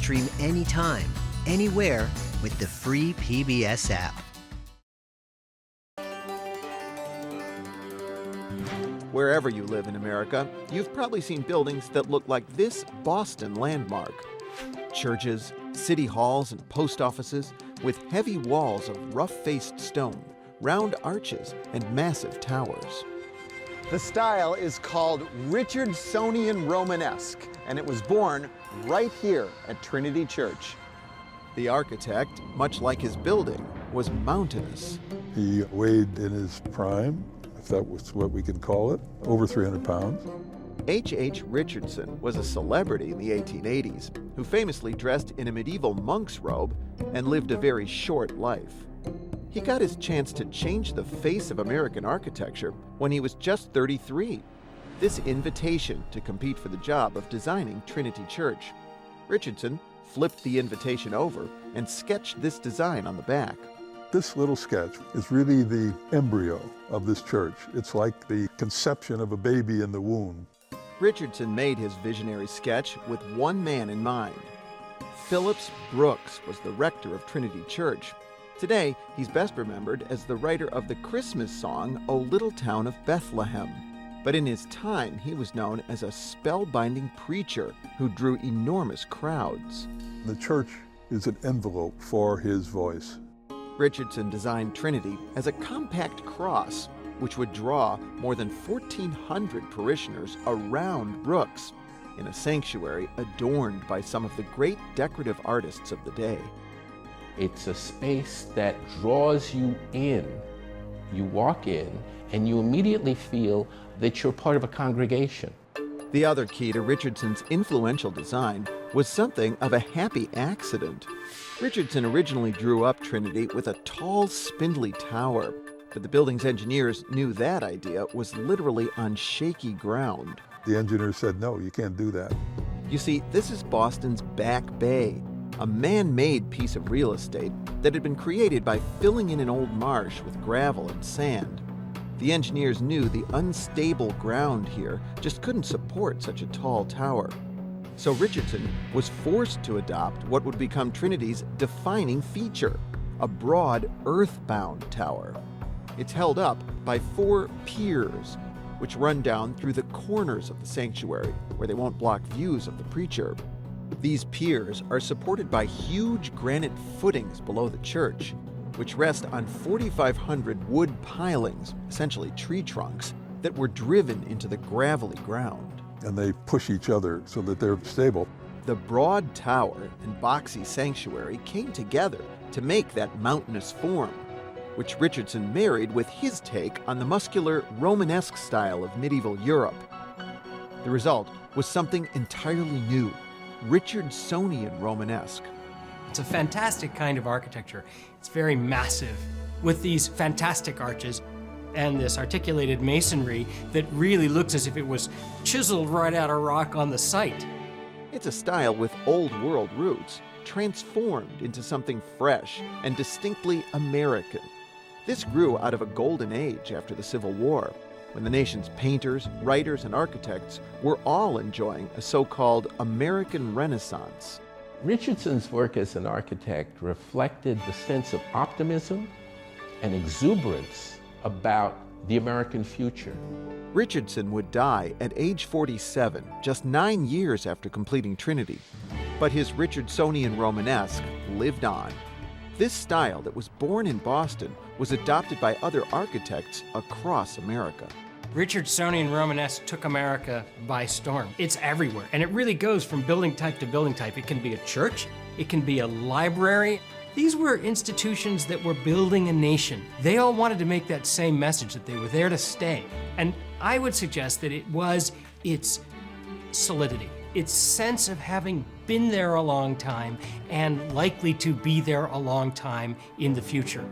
stream anytime, anywhere with the free PBS app. Wherever you live in America, you've probably seen buildings that look like this Boston landmark. Churches, city halls, and post offices with heavy walls of rough-faced stone, round arches, and massive towers. The style is called Richardsonian Romanesque, and it was born right here at Trinity Church. The architect, much like his building, was mountainous. He weighed in his prime, if that was what we can call it, over 300 pounds. H Richardson was a celebrity in the 1880s who famously dressed in a medieval monk's robe and lived a very short life. He got his chance to change the face of American architecture when he was just 33. This invitation to compete for the job of designing Trinity Church. Richardson flipped the invitation over and sketched this design on the back. This little sketch is really the embryo of this church. It's like the conception of a baby in the womb. Richardson made his visionary sketch with one man in mind. Phillips Brooks was the rector of Trinity Church. Today, he's best remembered as the writer of the Christmas song, O Little Town of Bethlehem. But in his time, he was known as a spellbinding preacher who drew enormous crowds. The church is an envelope for his voice. Richardson designed Trinity as a compact cross, which would draw more than 1,400 parishioners around Brooks in a sanctuary adorned by some of the great decorative artists of the day. It's a space that draws you in. You walk in and you immediately feel that you're part of a congregation. The other key to Richardson's influential design was something of a happy accident. Richardson originally drew up Trinity with a tall, spindly tower, but the building's engineers knew that idea was literally on shaky ground. The engineer said, no, you can't do that. You see, this is Boston's Back Bay, a man-made piece of real estate that had been created by filling in an old marsh with gravel and sand. The engineers knew the unstable ground here just couldn't support such a tall tower. So Richardson was forced to adopt what would become Trinity's defining feature, a broad earthbound tower. It's held up by 4 piers, which run down through the corners of the sanctuary, where they won't block views of the preacher. These piers are supported by huge granite footings below the church, which rest on 4,500 wood pilings, essentially tree trunks, that were driven into the gravelly ground. And they push each other so that they're stable. The broad tower and boxy sanctuary came together to make that mountainous form, which Richardson married with his take on the muscular Romanesque style of medieval Europe. The result was something entirely new, Richardsonian Romanesque. It's a fantastic kind of architecture. It's very massive, with these fantastic arches and this articulated masonry that really looks as if it was chiseled right out of rock on the site. It's a style with old world roots, transformed into something fresh and distinctly American. This grew out of a golden age after the Civil War, when the nation's painters, writers, and architects were all enjoying a so-called American Renaissance. Richardson's work as an architect reflected the sense of optimism and exuberance about the American future. Richardson would die at age 47, just 9 years after completing Trinity. But his Richardsonian Romanesque lived on. This style that was born in Boston was adopted by other architects across America. Richardsonian Romanesque took America by storm. It's everywhere, and it really goes from building type to building type. It can be a church, it can be a library. These were institutions that were building a nation. They all wanted to make that same message, that they were there to stay. And I would suggest that it was its solidity, its sense of having been there a long time and likely to be there a long time in the future.